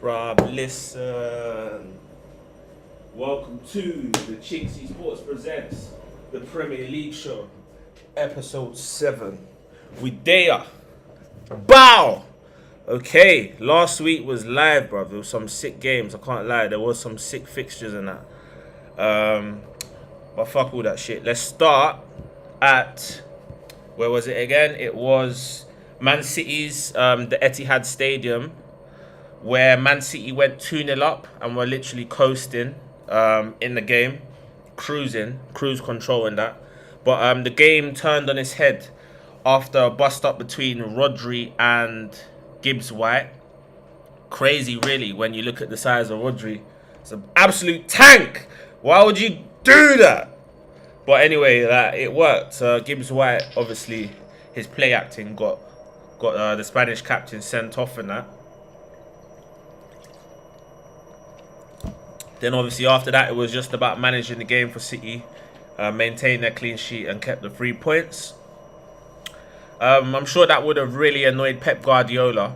Bruv, listen. Welcome to the Chinksey Sports Presents, the Premier League show, episode 7. We there. Bow! Okay, last week was live, bruv. There was some sick games, I can't lie. There was some sick fixtures in that. But fuck all that shit. Let's start at, where was it again? It was Man City's, the Etihad Stadium, where Man City went 2-0 up and were literally coasting in the game, cruise control in that. But the game turned on its head after a bust up between Rodri and Gibbs White. Crazy, really, when you look at the size of Rodri. It's an absolute tank. Why would you do that? But anyway, it worked. Gibbs White, obviously, his play acting got the Spanish captain sent off in that. Then obviously after that, it was just about managing the game for City, maintain their clean sheet and kept the 3 points. I'm sure that would have really annoyed Pep Guardiola,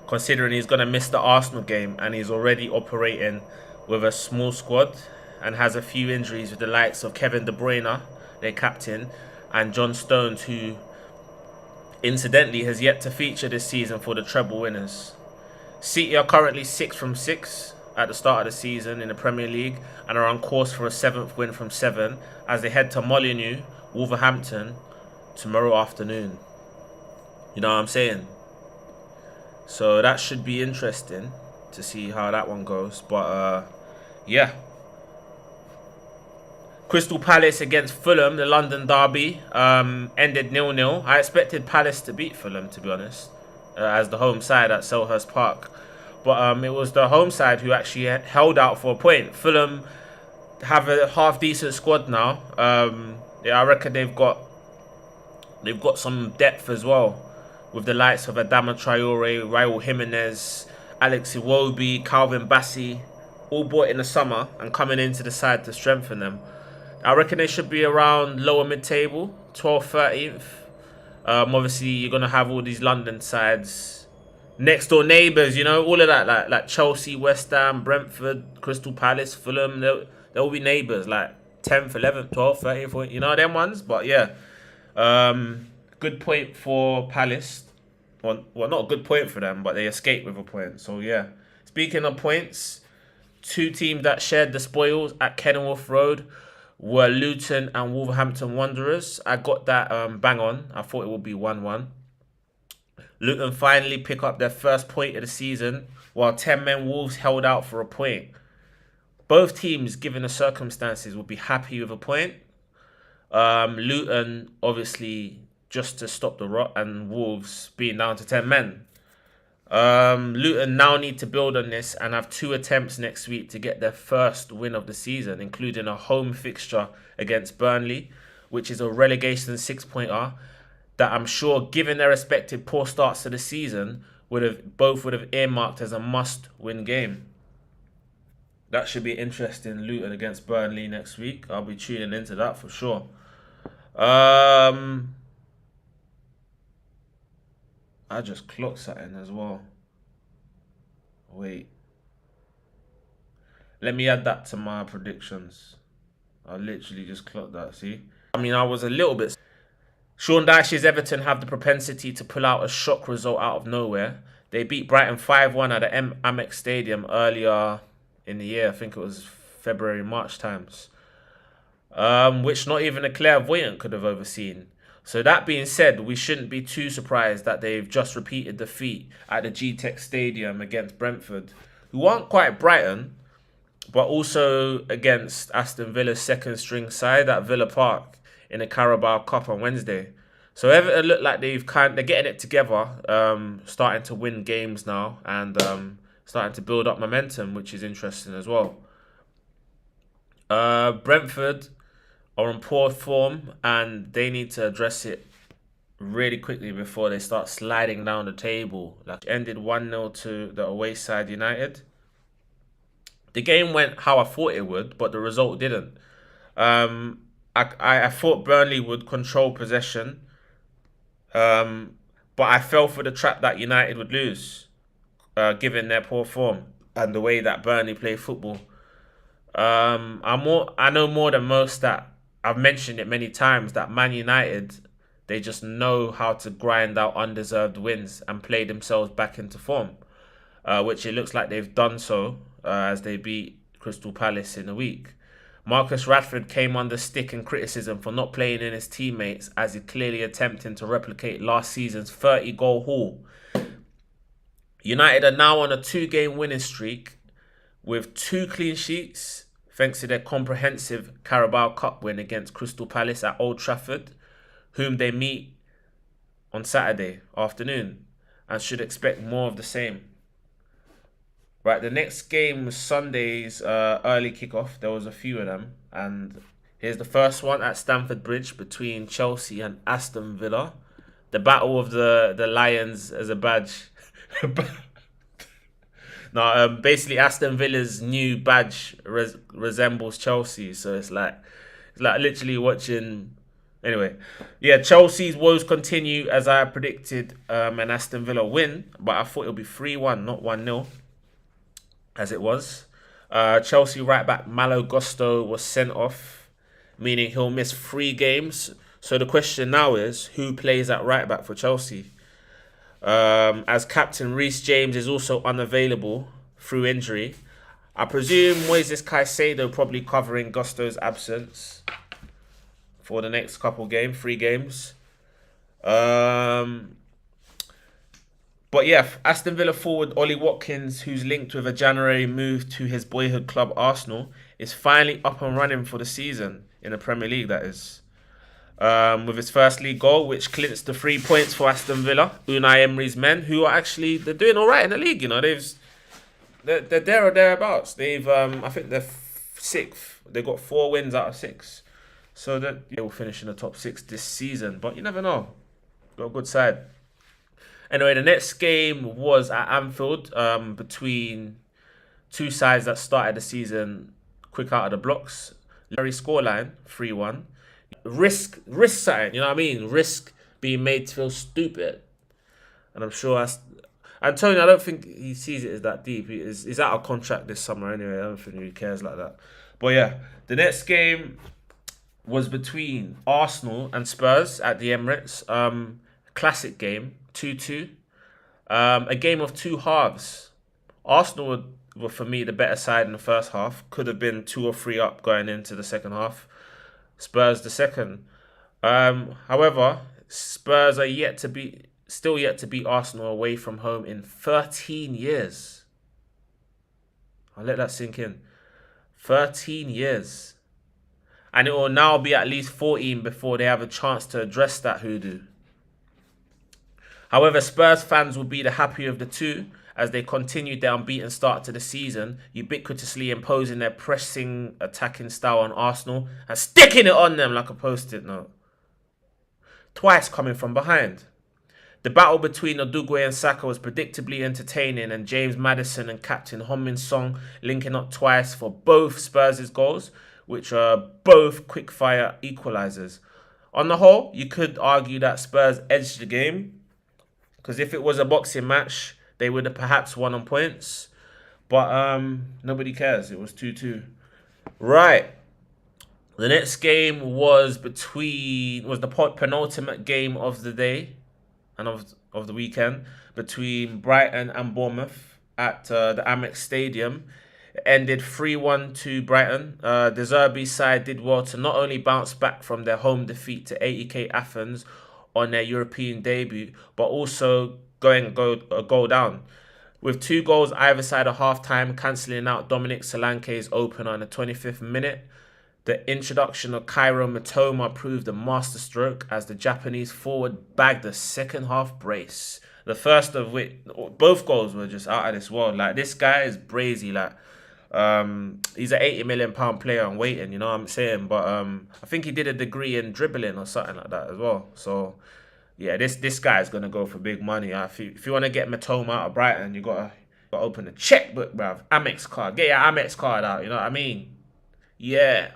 considering he's going to miss the Arsenal game and he's already operating with a small squad and has a few injuries with the likes of Kevin De Bruyne, their captain, and John Stones, who incidentally has yet to feature this season for the treble winners. City are currently 6 from 6 at the start of the season in the Premier League and are on course for a 7th win from 7 as they head to Molineux, Wolverhampton, tomorrow afternoon. You know what I'm saying? So that should be interesting to see how that one goes. But yeah. Crystal Palace against Fulham, the London derby, ended 0-0. I expected Palace to beat Fulham, to be honest, as the home side at Selhurst Park. But it was the home side who actually held out for a point. Fulham have a half-decent squad now. Yeah, I reckon they've got some depth as well, with the likes of Adama Traore, Raul Jimenez, Alex Iwobi, Calvin Bassey, all bought in the summer and coming into the side to strengthen them. I reckon they should be around lower mid-table, 12th, 13th. Obviously, you're going to have all these London sides, next door neighbours, you know, all of that, like Chelsea, West Ham, Brentford, Crystal Palace, Fulham. They'll be neighbours, like 10th, 11th, 12th, 13th, you know, them ones. But yeah, good point for Palace. Well, not a good point for them, but they escaped with a point. So yeah, speaking of points, two teams that shared the spoils at Kenilworth Road were Luton and Wolverhampton Wanderers. I got that bang on. I thought it would be 1-1. Luton finally pick up their first point of the season, while 10-men Wolves held out for a point. Both teams, given the circumstances, would be happy with a point. Luton, obviously, just to stop the rot, and Wolves being down to 10 men. Luton now need to build on this and have 2 attempts next week to get their first win of the season, including a home fixture against Burnley, which is a relegation 6-pointer that I'm sure, given their respective poor starts to the season, would have earmarked as a must-win game. That should be interesting. Luton against Burnley next week. I'll be tuning into that for sure. I just clocked something as well. Wait. Let me add that to my predictions. I literally just clocked that, see? I mean, I was a little bit... Sean Dyche's Everton have the propensity to pull out a shock result out of nowhere. They beat Brighton 5-1 at the Amex Stadium earlier in the year. I think it was February, March times. Which not even a clairvoyant could have overseen. So that being said, we shouldn't be too surprised that they've just repeated defeat at the G-Tech Stadium against Brentford, who aren't quite Brighton, but also against Aston Villa's second string side at Villa Park in the Carabao Cup on Wednesday. So Everton look like they're getting it together, starting to win games now and starting to build up momentum, which is interesting as well. Brentford are in poor form and they need to address it really quickly before they start sliding down the table. Like, ended 1-0 to the away side United. The game went how I thought it would, but the result didn't. I thought Burnley would control possession, but I fell for the trap that United would lose, given their poor form. and the way that Burnley play football. I know more than most that I've mentioned it many times that Man United, they just know how to grind out undeserved wins and play themselves back into form, which it looks like they've done so as they beat Crystal Palace in a week. Marcus Rashford came under stick and criticism for not playing in his teammates as he clearly attempting to replicate last season's 30-goal haul. United are now on a 2-game winning streak with 2 clean sheets thanks to their comprehensive Carabao Cup win against Crystal Palace at Old Trafford, whom they meet on Saturday afternoon, and should expect more of the same. Right, the next game was Sunday's early kickoff. There was a few of them, and here's the first one at Stamford Bridge between Chelsea and Aston Villa. The battle of the Lions as a badge. No, basically Aston Villa's new badge resembles Chelsea, so it's like literally watching. Anyway, yeah, Chelsea's woes continue as I predicted, and Aston Villa win, but I thought it would be 3-1, not 1-0, as it was. Chelsea right back Malo Gusto was sent off, meaning he'll miss 3 games. So the question now is, who plays at right back for Chelsea? As captain Reece James is also unavailable through injury. I presume Moises Caicedo probably covering Gusto's absence for the next 3 games. But yeah, Aston Villa forward Ollie Watkins, who's linked with a January move to his boyhood club Arsenal, is finally up and running for the season in the Premier League, that is. With his first league goal, which clinched the 3 points for Aston Villa, Unai Emery's men, who are actually they're doing all right in the league. You know, they're there or thereabouts. I think they're 6th. They got 4 wins out of 6, so that they will finish in the top 6 this season. But you never know. Got a good side. Anyway, the next game was at Anfield between 2 sides that started the season quick out of the blocks. Larry scoreline 3-1. Risk something, you know what I mean? Risk being made to feel stupid. And I'm sure Antonio, I don't think he sees it as that deep. He's out of contract this summer anyway. I don't think he cares like that. But yeah, the next game was between Arsenal and Spurs at the Emirates. Classic game, 2-2. A game of 2 halves. Arsenal were for me the better side in the first half. Could have been 2 or 3 up going into the second half. Spurs the second. However, Spurs are still yet to beat Arsenal away from home in 13 years. I'll let that sink in. 13 years. And it will now be at least 14 before they have a chance to address that hoodoo. However, Spurs fans will be the happier of the two as they continued their unbeaten start to the season, ubiquitously imposing their pressing, attacking style on Arsenal and sticking it on them like a post-it note. Twice coming from behind. The battle between Odugwe and Saka was predictably entertaining, and James Maddison and captain Heung-min Son linking up twice for both Spurs' goals, which are both quick-fire equalisers. On the whole, you could argue that Spurs edged the game, because if it was a boxing match, they would have perhaps won on points. But nobody cares. It was 2-2. Right. The next game was the penultimate game of the day and of the weekend between Brighton and Bournemouth at the Amex Stadium. It ended 3-1 to Brighton. De Zerbi's side did well to not only bounce back from their home defeat to 80k Athens on their European debut, but also a goal down. With 2 goals either side of half-time, cancelling out Dominic Solanke's opener in the 25th minute. The introduction of Kairo Mitoma proved a masterstroke as the Japanese forward bagged a second half brace. The first of which, both goals were just out of this world. Like, this guy is brazy. Like, he's an £80 million player and waiting, you know what I'm saying? But I think he did a degree in dribbling or something like that as well. So yeah, this guy is gonna go for big money. If you want to get Matoma out of Brighton, you gotta open a checkbook, bruv. Amex card. Get your Amex card out. You know what I mean? Yeah.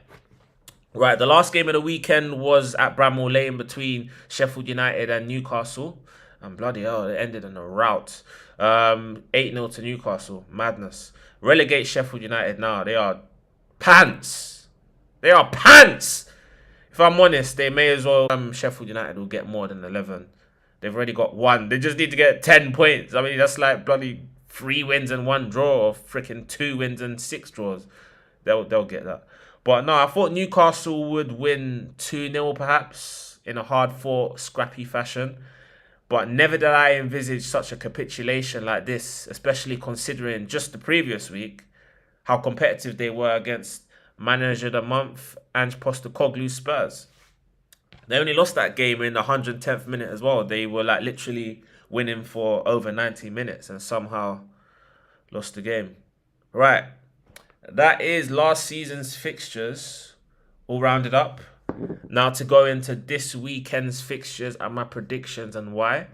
Right. The last game of the weekend was at Bramall Lane between Sheffield United and Newcastle. And bloody hell, it ended in a rout. 8-0 to Newcastle. Madness. Relegate Sheffield United now. They are pants. They are pants. If I'm honest, they may as well. Sheffield United will get more than 11. They've already got 1. They just need to get 10 points. I mean, that's like bloody 3 wins and 1 draw, or freaking 2 wins and 6 draws. They'll get that. But no, I thought Newcastle would win 2-0 perhaps in a hard-fought, scrappy fashion. But never did I envisage such a capitulation like this, especially considering just the previous week how competitive they were against Manager of the Month Ange Postecoglou's Spurs. They only lost that game in the 110th minute as well. They were like literally winning for over 90 minutes and somehow lost the game. Right. That is last season's fixtures all rounded up. Now to go into this weekend's fixtures and my predictions and why.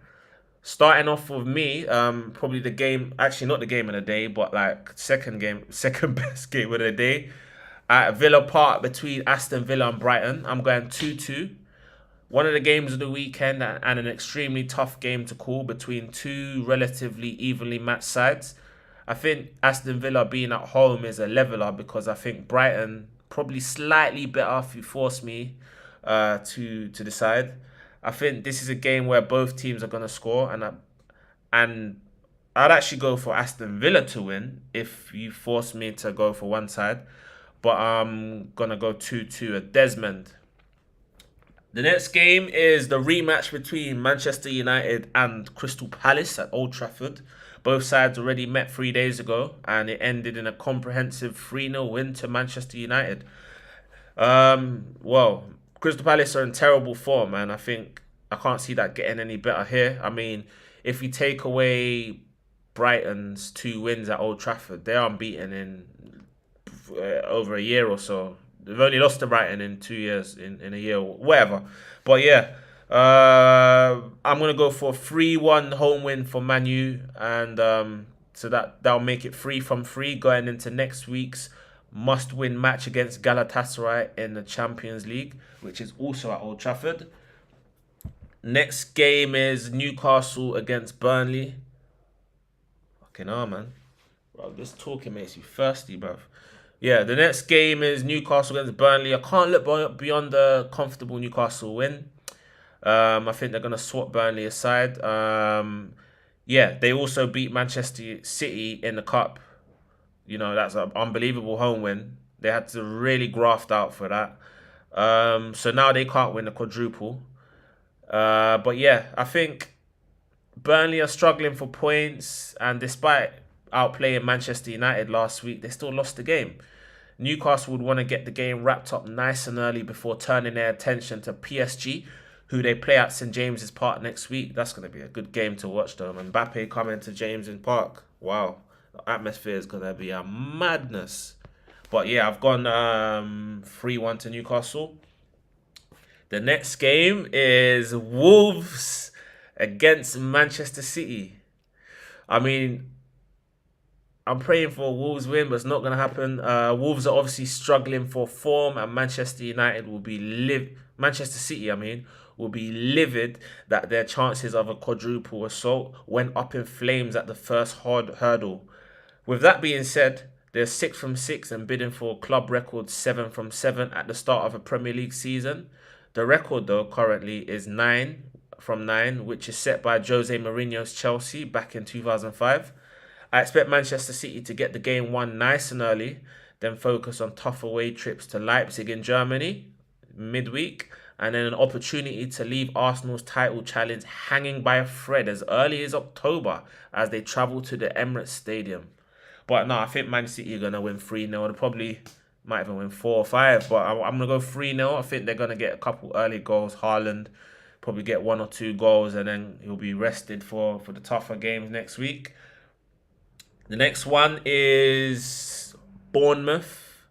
Starting off with me, probably the game, actually not the game of the day, but like second best game of the day. At Villa Park between Aston Villa and Brighton. I'm going 2-2. One of the games of the weekend and an extremely tough game to call between two relatively evenly matched sides. I think Aston Villa being at home is a leveler because I think Brighton probably slightly better if you force me to decide. I think this is a game where both teams are going to score, and I'd actually go for Aston Villa to win if you force me to go for one side. But I'm going to go 2-2 at Desmond. The next game is the rematch between Manchester United and Crystal Palace at Old Trafford. Both sides already met 3 days ago, and it ended in a comprehensive 3-0 win to Manchester United. Well, Crystal Palace are in terrible form, and I think I can't see that getting any better here. I mean, if you take away Brighton's 2 wins at Old Trafford, they're unbeaten in over a year or so. They've only lost to Brighton in 2 years, in a year, whatever. But yeah, I'm going to go for a 3-1 home win for Man U. And so that'll make it 3 from 3 going into next week's must-win match against Galatasaray in the Champions League, which is also at Old Trafford. Next game is Newcastle against Burnley. Fucking hell, man. Bro, this talking makes you thirsty, bruv. Yeah, the next game is Newcastle against Burnley. I can't look beyond the comfortable Newcastle win. I think they're going to swap Burnley aside. Yeah, they also beat Manchester City in the Cup. You know, that's an unbelievable home win. They had to really graft out for that. So now they can't win the quadruple. But yeah, I think Burnley are struggling for points. And despite outplaying Manchester United last week, they still lost the game. Newcastle would want to get the game wrapped up nice and early before turning their attention to PSG, who they play at St James's Park next week. That's going to be a good game to watch, though. Mbappe coming to James's Park. Wow. The atmosphere is going to be a madness. But yeah, I've gone 3-1 to Newcastle. The next game is Wolves against Manchester City. I mean, I'm praying for a Wolves win, but it's not going to happen. Wolves are obviously struggling for form, and Manchester United will be Manchester City, will be livid that their chances of a quadruple assault went up in flames at the first hard hurdle. With that being said, they're 6 from 6 and bidding for a club record 7 from 7 at the start of a Premier League season. The record, though, currently is 9 from 9, which is set by Jose Mourinho's Chelsea back in 2005. I expect Manchester City to get the game won nice and early, then focus on tough away trips to Leipzig in Germany midweek, and then an opportunity to leave Arsenal's title challenge hanging by a thread as early as October as they travel to the Emirates Stadium. But no, I think Man City are going to win 3-0. They probably might even win 4 or 5, but I'm going to go 3-0. I think they're going to get a couple early goals. Haaland probably get 1 or 2 goals, and then he'll be rested for the tougher games next week. The next one is Bournemouth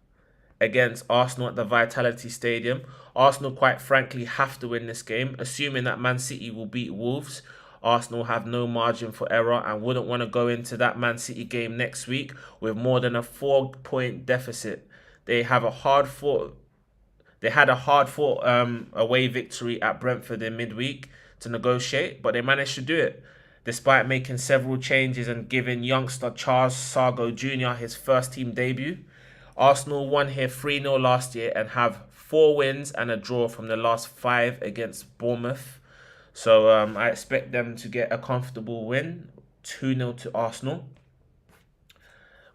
against Arsenal at the Vitality Stadium. Arsenal, quite frankly, have to win this game. Assuming that Man City will beat Wolves, Arsenal have no margin for error and wouldn't want to go into that Man City game next week with more than a 4-point deficit. They had a hard-fought away victory at Brentford in midweek to negotiate, but they managed to do it despite making several changes and giving youngster Charles Sargo Jr. his first team debut. Arsenal won here 3-0 last year and have 4 wins and a draw from the last 5 against Bournemouth. So I expect them to get a comfortable win, 2-0 to Arsenal.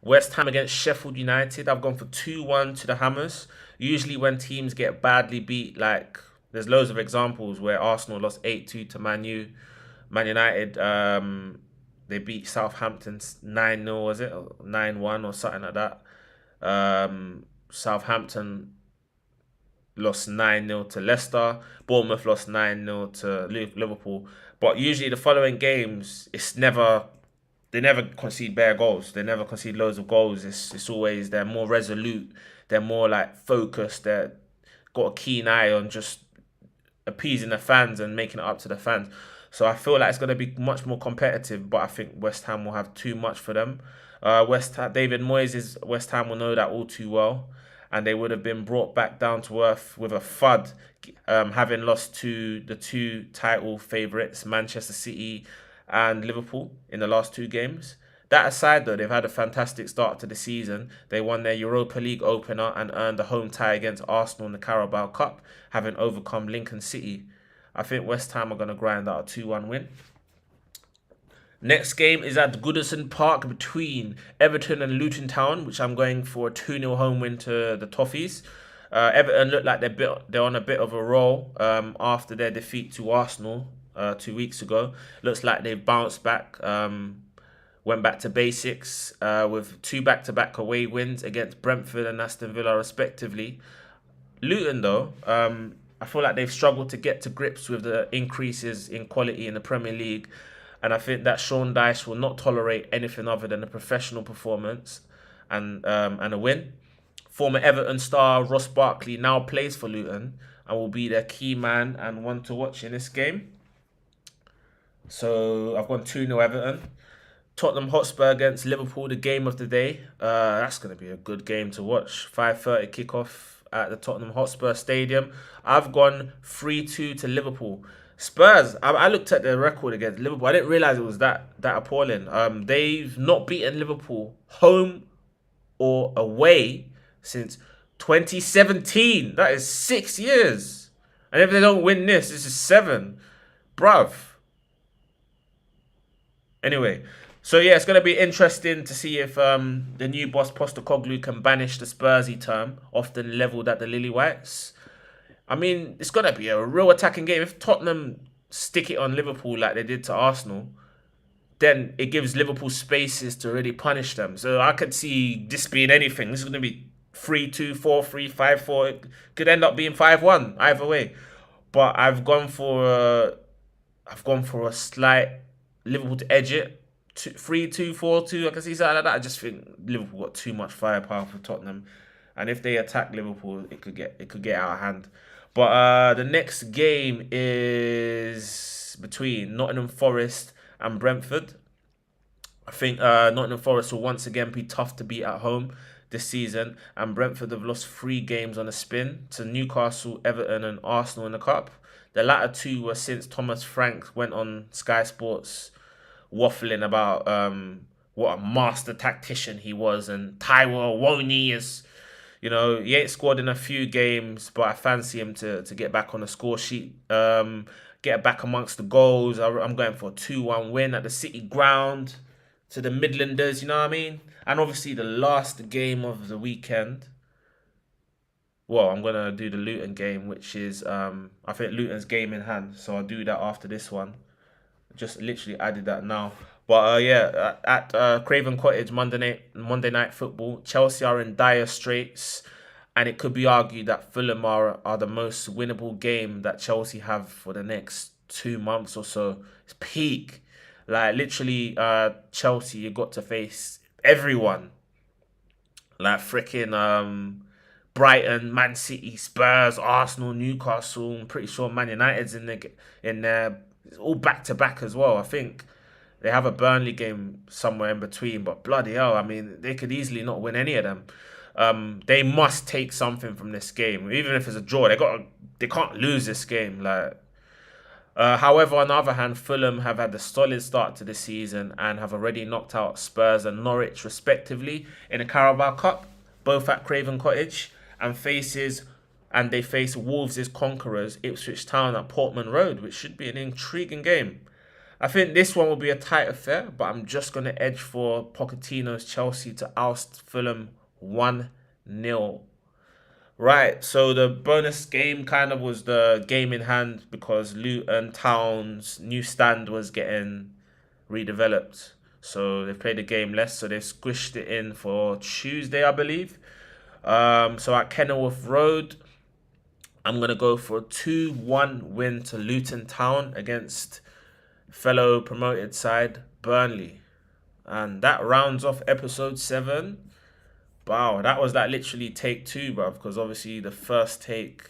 West Ham against Sheffield United. I've gone for 2-1 to the Hammers. Usually when teams get badly beat, like there's loads of examples where Arsenal lost 8-2 to Man U. Man United, they beat Southampton 9-0, was it? Or 9-1 or something like that. Southampton lost 9-0 to Leicester. Bournemouth lost 9-0 to Liverpool. But usually the following games, they never concede bare goals. They never concede loads of goals. It's always, they're more resolute. They're more like focused. They've got a keen eye on just appeasing the fans and making it up to the fans. So I feel like it's going to be much more competitive, but I think West Ham will have too much for them. David Moyes' West Ham will know that all too well, and they would have been brought back down to earth with a thud, having lost to the 2 title favourites, Manchester City and Liverpool, in the last 2 games. That aside, though, they've had a fantastic start to the season. They won their Europa League opener and earned a home tie against Arsenal in the Carabao Cup, having overcome Lincoln City. I think West Ham are going to grind out a 2-1 win. Next game is at Goodison Park between Everton and Luton Town, which I'm going for a 2-0 home win to the Toffees. Everton look like they're on a bit of a roll after their defeat to Arsenal 2 weeks ago. Looks like they've bounced back, went back to basics with 2 back-to-back away wins against Brentford and Aston Villa respectively. Luton, though, I feel like they've struggled to get to grips with the increases in quality in the Premier League, and I think that Sean Dyche will not tolerate anything other than a professional performance and a win. Former Everton star Ross Barkley now plays for Luton and will be their key man and one to watch in this game. So I've gone 2-0 Everton. Tottenham Hotspur against Liverpool, the game of the day. That's going to be a good game to watch. 5:30 kickoff at the Tottenham Hotspur Stadium. I've gone 3-2 to Liverpool. Spurs, I looked at their record against Liverpool. I didn't realise it was that appalling. They've not beaten Liverpool home or away since 2017. That is 6 years. And if they don't win this is 7. Bruv. Anyway, so yeah, it's going to be interesting to see if the new boss Postecoglou can banish the Spursy term, often levelled at the Lily Whites. I mean, it's going to be a real attacking game. If Tottenham stick it on Liverpool like they did to Arsenal, then it gives Liverpool spaces to really punish them. So I could see this being anything. This is going to be 3-2, 4-3, 5-4. It could end up being 5-1 either way. But I've gone for a slight Liverpool to edge it. 3-2, 4-2. I can see something like that. I just think Liverpool got too much firepower for Tottenham, and if they attack Liverpool, it could get out of hand. But the next game is between Nottingham Forest and Brentford. I think Nottingham Forest will once again be tough to beat at home this season, and Brentford have lost 3 games on a spin to Newcastle, Everton and Arsenal in the Cup. The latter 2 were since Thomas Frank went on Sky Sports waffling about what a master tactician he was, and Taiwo Awoniyi is, you know, he ain't scored in a few games, but I fancy him to get back on the score sheet, get back amongst the goals. I'm going for a 2-1 win at the City ground to the Midlanders, you know what I mean? And obviously the last game of the weekend, well, I'm going to do the Luton game, which is, I think Luton's game in hand, so I'll do that after this one. Just literally added that now. But yeah, at Craven Cottage Monday night football, Chelsea are in dire straits, and it could be argued that Fulham are the most winnable game that Chelsea have for the next 2 months or so. It's peak. Like literally, Chelsea, you got to face everyone. Like freaking Brighton, Man City, Spurs, Arsenal, Newcastle. I'm pretty sure Man United's in there. It's all back-to-back as well. I think they have a Burnley game somewhere in between, but bloody hell, I mean, they could easily not win any of them. They must take something from this game, even if it's a draw. They can't lose this game. Like, However, on the other hand, Fulham have had a solid start to the season and have already knocked out Spurs and Norwich respectively in the Carabao Cup, both at Craven Cottage, and they face Wolves' conquerors Ipswich Town at Portman Road, which should be an intriguing game. I think this one will be a tight affair, but I'm just going to edge for Pochettino's Chelsea to oust Fulham 1-0. Right, so the bonus game kind of was the game in hand because Luton Town's new stand was getting redeveloped. So they've played the game less, so they've squished it in for Tuesday, I believe. So at Kenilworth Road, I'm going to go for a 2-1 win to Luton Town against fellow promoted side Burnley. And that rounds off episode 7. Wow, that was like literally take 2, bruv, because obviously the first take